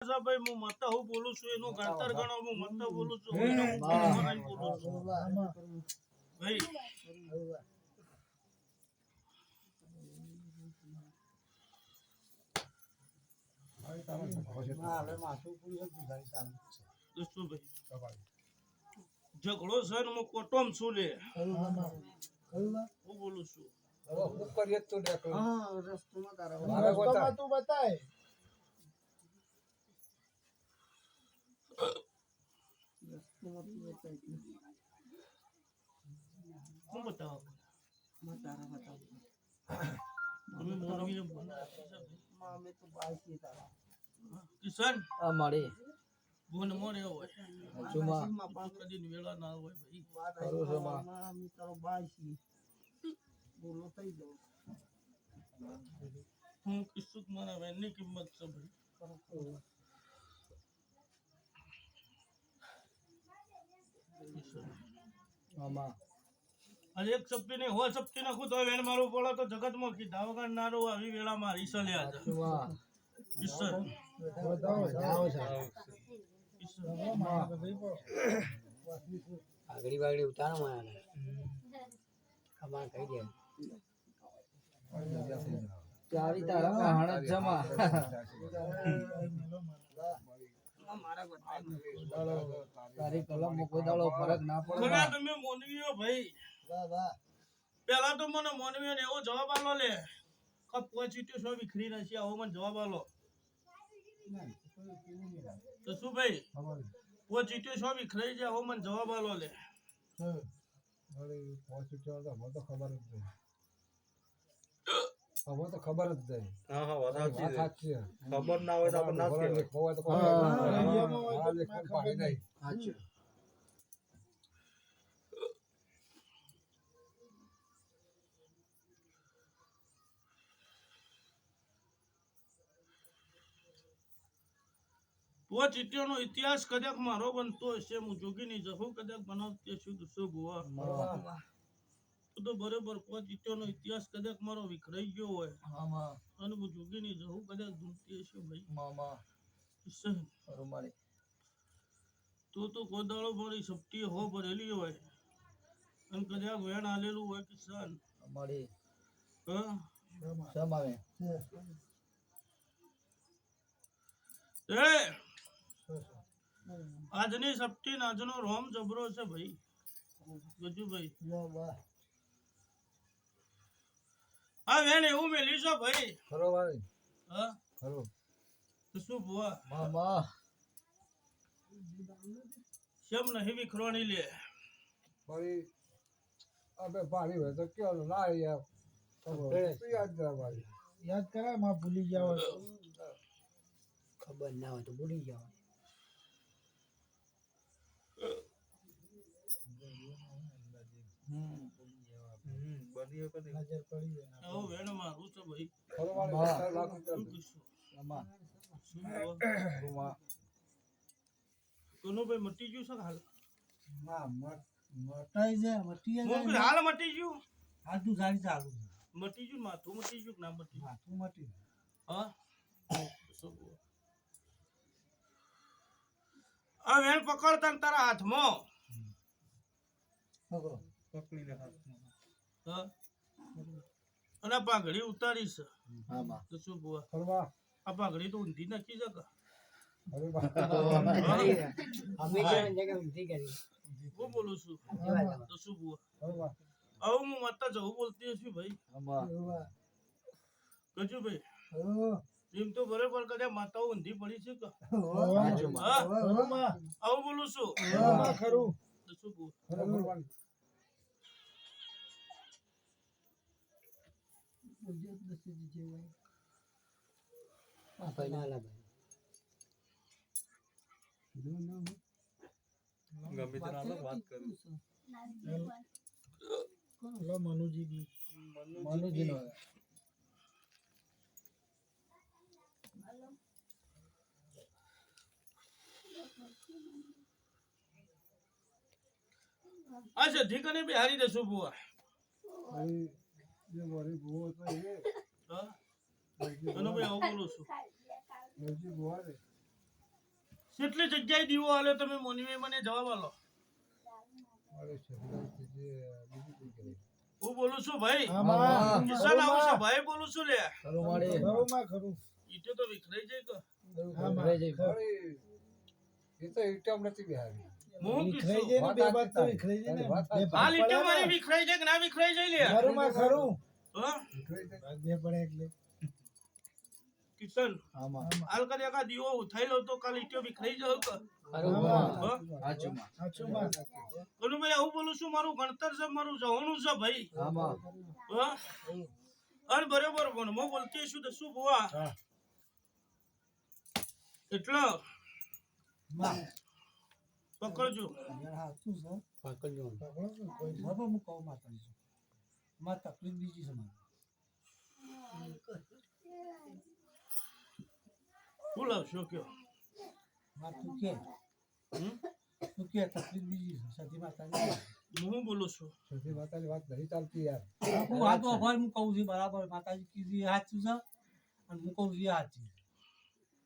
ભાઈ હું મત હું બોલું છું એનું ગણતર ગણો હું મત બોલું છું એનું હું બોલું છું ભાઈ ઝઘડો છે ને હું કોટમ છું લે હું બોલું છું તું બતાય હું બતાવો અમે મોરબી કિશન અમારે બોન મોરે હોય જુમા કદી વેળા ના હોય ભાઈ કરું છે માં મિત્રો બાઈસી બોલો થઈ દો હું કિસ્સુક મારા વેનની કિંમત છે ભાઈ આમાં આજે એક સપ્તી ને હો સપ્તી નાખું તો વેણ મારું પડે તો જગતમાં કીધા વગર નારો આવી વેળામાં રીસલ્યા છે જુમા કિશન આગળી વાગડી ઉતારો મને ખબર કહી દે ચાવી તારા હણ જમા તારી કલમ કોઈ દાડો ફરક ના પડે ખરા તમે મોનવીઓ ભાઈ પેલા તો મને મોનવીઓ ને એવો જવાબ આલો લે કે પોઝિટિવ સો વિખરી નથી આવો મને જવાબ આલો તો શું ભાઈ પોઝિટિવ સો વિખરાઈ જાય આવો મને જવાબ આલો લે હવે તો ખબર જ નહીં. હા હા વાત સાચી છે. સાચી છે. ખબર ના હોય તો આપણે ના કહેવાય. ખબર તો હા. મારા લેખમાં પાણી નહીં. સાચું પોઝિટિવ નો ઇતિહાસ કદાચ મારો બનતો હશે હું જોગીની જહું કદાચ બનાવતી હશું દુસો ગોવા તો બરોબર પોઝિટિવ નો ઇતિહાસ કદાચ મારો વિખરાઈ ગયો હોય મામા અને હું જોગીની જહું કદાચ ધૂમતી હશે ભાઈ મામા કિશન રૂમાલી તો કોદાળો મારી સપટી હો ભરેલી હોય અને કદાચ વેણ આલેલું હોય કિશન અમારી હા સમાવે એ આજની સપટી આજનો રોમ જબરો છે ભાઈ ગજુભાઈ હા વેણ એવું મેલી છો ભાઈ ખરો ભાઈ હા ખરો તો શું ભુવા મામા કેમ નહીં વિખરવાની લે ફરી આપણે પાણી હોય તો કેવું ના યાર યાદ કરા ભાઈ યાદ કરાય માં ભૂલી જાવ ખબર ના હોય તો ભૂલી જાવ બની હોય કદી. નજર પડી જાય આવો વેણ મારું છે ભાઈ ખરો ભાઈ હા. લાખ શું રૂપિયા કીધું? મામા શું ભુવા? રૂમા કોનું ભાઈ મટી ગયું છે કે હાલ ના મટાઈ જાય મટી હું કીધું હાલ મટી ગયું આ તું ગાડી ચાલુ મટી ગયું માથું મટી ગયું કે ના મટી ગયું? તું મટી હા શું ભુવા? આ વેણ પકડતા ને તારા હાથમાં પકડો પકડીને હાથમાં. હા અને આ પાઘડી ઉતારી છે મામા તો શું ભુવા ખરવા આ પાઘડી તો ઊંધી નાખી શકે હવે ભાઈ અમે કેવી જગ્યાએ ઊંધી કરી હું બોલું છું તો શું ભુવા ખરવા હવે હું મત જવું બોલતી હશું ભાઈ મામા કજુ ભાઈ એમ તો બરોબર કદાચ માતાઓ ઊંધી પડી છે કે સાચું હા માં આવું બોલું છું ખરું તો શું ભુવા ખરો ખરવાની ગમે તે નાનો વાત કરી. મનુજી મનુજી નો અચ્છા ઠીકને બી હારી દેશું ભુવા ભાઈ જે મારી ભૂવો હતો એ હા અને ભાઈ આવું બોલું છું નરજી ભૂવા રે કેટલી જગ્યાએ દીવો આલ્યો તમે મોનવી મને જવાબ આલો. મારે શરીરથી જે બીજી જગ્યાએ. હું બોલું છું ભાઈ. આમાં કિસાન આવું છે ભાઈ બોલું છું લે. ખરુંમાં ખરું. ઈટો તો વિખરાઈ જાય કે. મારી એ તો ઈટમ નથી બિહારી. હું વિખરાઈ કિસ્સો. જાય ને બે બાદ તો વિખરાઈ જાય ને. વાત બે સાચી. હાલ ઈટો પડે મારી ને. વિખરાઈ જાય કે ના વિખરાઈ જાય લે. ખરુંમાં ખરું. હા વિખરાઈ જાય. બે પડે એટલે. કિશન આમાં. હાલ કદે કા દીવો ઉઠાઈ લો તો કાલ ઈટો વિખરાઈ જાય કે. આમાં. હા? સાચું વાત. કનુભાઈ આવું બોલું છું મારું ભણતર છે મારું જવાનું છે ભાઈ. હા? અને બરોબર પણ હું બોલતી છું તો શું ભુવા એટલે માં. પકડજો. યાર સાચું છે. પકડો છો કોઈ નહીં. હવે હું કહું માતાજી છું. માં તકલીફ બીજી છે મારે. શું લાવશો કયો? માં તું કે હમ? તું કે તકલીફ બીજી છે સતી માતાજી. હું બોલું છું. સતી માતાની વાત નહીં ચાલતી યાર. હું વાત વગર હું કહું છું બરાબર માતાજી કીધું એ સાચું છે અને હું કહું છું એ સાચું છે.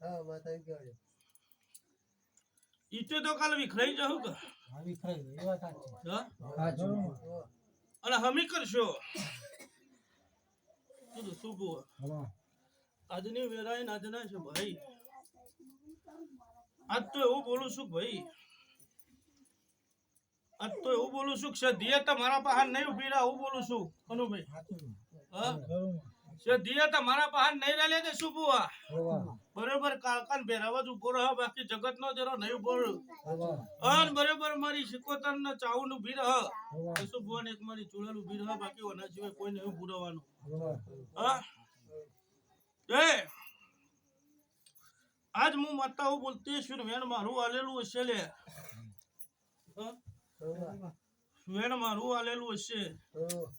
હા માતાજી કહેવાય. ઈટો તો કાલે વિખરાઈ જાવ કે. હા વિખરાઈ ગઈ એ વાત સાચી. હા? અને હમી કરશો શું તો શું ભુવા હા આજની વેરાય આજના છે ભાઈ. આજ તો એવું બોલું છું ભાઈ. આજ તો એવું બોલું છું કે સદીએ તમારા પાસે નહીં ઉભી રહ્યા હું બોલું છું કનુભાઈ. સાચું છે. હા ખરું. સદીએ તમારા પાસે નહીં રહ્યા લે શું ભુવા બરોબર. બરોબર કાળકાન ભેરાવા જ ઉભો રહે બાકી જગત નો જરો નહીં ઉભો રહ્યો. બરોબર. અન બરોબર મારી સિકોતર ને ચાઉન ઉભી રહે બરોબર. શું ભુવા ને એક મારી ચૂડેલ ઉભી રહે બાકી ઓના સિવાય કોઈ નહીં ઉભું રહેવાનું. બરોબર. હા એ આજ હું માતા હું બોલતી છું ને વેણ મારું આલેલું હશે લે. હા? વેણ મારું આલેલું હશે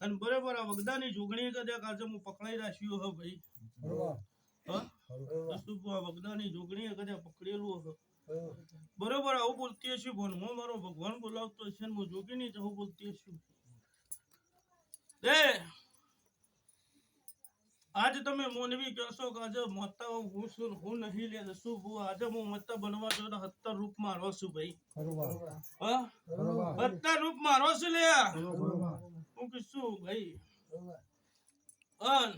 અને બરોબર આ વગદાની જોગણી કદાચ આજે હું પકડાઈ રાખ્યું હે ભાઈ. બરોબર. હા શું આ વગદાની જોગણી કદાચ પકડેલું હે બરોબર આવું બોલતી હશું બોન હું મારો ભગવાન બોલાવતો હશે ને હું જોગીની જવું બોલતી હશું. એ આજ તમે મોનવી કહેશો કે આજે મોતા હું છું હું નહીં લે શું ભુવા આજે હું મોતા બનવા જો 70 રૂપ મારો છું ભાઈ. બરોબર. હા બરોબર. 70 રૂપ મારો છું લે બરોબર. હું કીધું ભાઈ. અન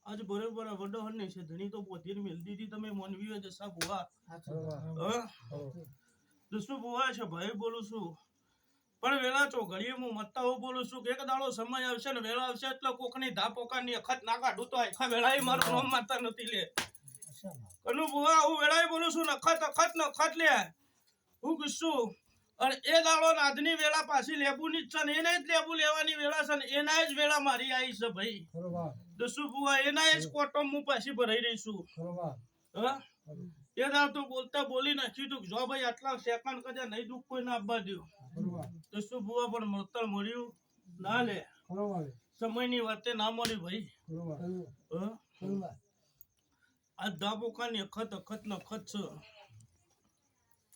આજ બરોબર આ વડો હને છે ધણી તો પોતીને મેલ દીધી તમે મોનવી હોય જસા ભુવા. હા દસું ભુવા છે ભાઈ બોલું છું પણ વેલા ચોઘડીએ હું મત્તા હું બોલું છું કે એક દાડો સમય આવશે ને વેળા આવશે એટલે કોકની ધાપોકાની અખત ના કાઢું તો આખા વેળાએ મારું નામ માતા નથી લે. કનુ ભુવા હું વેળાએ બોલું છું નખત લે હું કીધું અને એ દાડો આજની વેળા પાછી લેબુની જ છે ને એને જ લેબુ લેવાની વેળા છે ને એના જ વેળા મારી આવી છે ભાઈ. બરોબર. દસું ભુવા એના જ કોટો હું પાછી ભરાઈ રહી છું. બરોબર. હા એ દાડ તો બોલતા બોલી નાખ્યું તું જો ભાઈ આટલા સેકન્ડ કદાચ નહીં દુઃખ કોઈ ના આપવા દો બરોબર. તો શું ભુવા પણ મળતર મળ્યું ના લે બરોબર. સમયની વાતે ના મળી ભાઈ. બરોબર. હા? બરોબર. આ ધાબોકાની અખત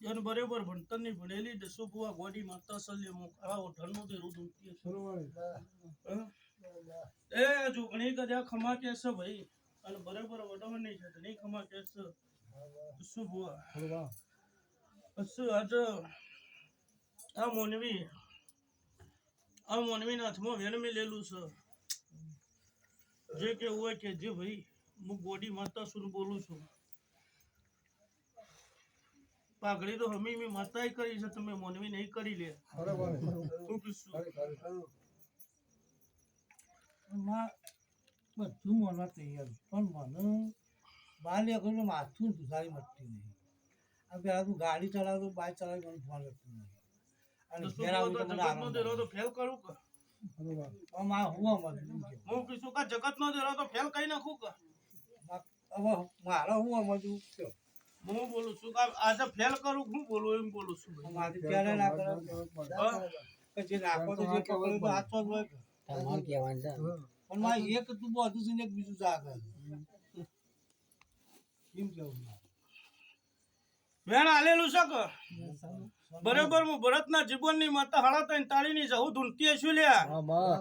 છે એને બરોબર ભણતરની ભણેલી દસુ ભુવા ગોડી માતા સલ્લે હું ખરા ઓઢણનું તે રૂદ ઉઠીએ છે. બરોબર. હા? એ જોગણી કદા ખમા કે છે ભાઈ અને બરોબર વડવાની છે નહીં ખમા કે છે દસુ ભુવા બરોબર. અસુ આજે આ મોનવી ના હાથમાં વેણ મેલેલું છે જે કેવું હોય કે જે ભાઈ હું ગોડી માતા સુન બોલું છું. પાઘડી તો હમી મેં માતાએ કરી છે તમે મોનવી નહીં કરી લે બરોબર. શું કીધું માં બધું મને તૈયાર પણ મને બહાર નીકળ્યું માથું સુધારી મટતી નહીં. આ પેલા તું ગાડી ચલાવતો બાઇક ચલાવી મને ફોન કરતું નહીં અને દસુ ઘેર ભુવા આવું તો તો મને જગતનો આરામ દેરો તો થાય. ફેલ કરું કે બરોબર. હવે માં હું સમજવું કે હું કીધું કે જગતનો દેરો તો ફેલ કરી નાખું કે હવે મારે હું સમજવું કે હું બોલું છું કે આજે ફેલ કરું હું બોલું એમ બોલું છું ભાઈ. મારી ત્યારે ના કરે હા? કે જે નાખો તો જે પકડ્યું તો હાથમાં જ હોય કે. પણ માં એક તું બધું છે ને એક બીજું જાગે એમ કેવું વેણ આલેલું છે કે બરાબર હું ભરતના જીવનની માતા હાડા ત્રણ તાળીની જહું ધૂંટતી હશું લ્યા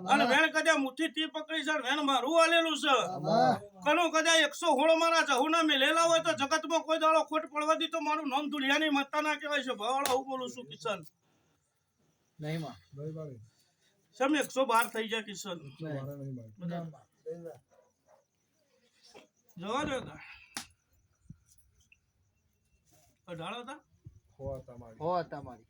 અને વેણ કદાચ મુઠ્ઠી તી પકડી છે વેણ મારું આલેલું છે કનું કદાચ 116 મારા જહુના મેલેલા હોય તો જગતમાં કોઈ દાડો ખોટ પડવા દી તો મારું નામ દુનિયાની માતા ના કહેવાય છે ભાવાળા હું બોલું છું કિશન નહીં બાળી સમ 112 થઈ જાય કિશન મારે નહીં બાળી જવા દો તા અઢાળો તા હો તમારી હો તમારી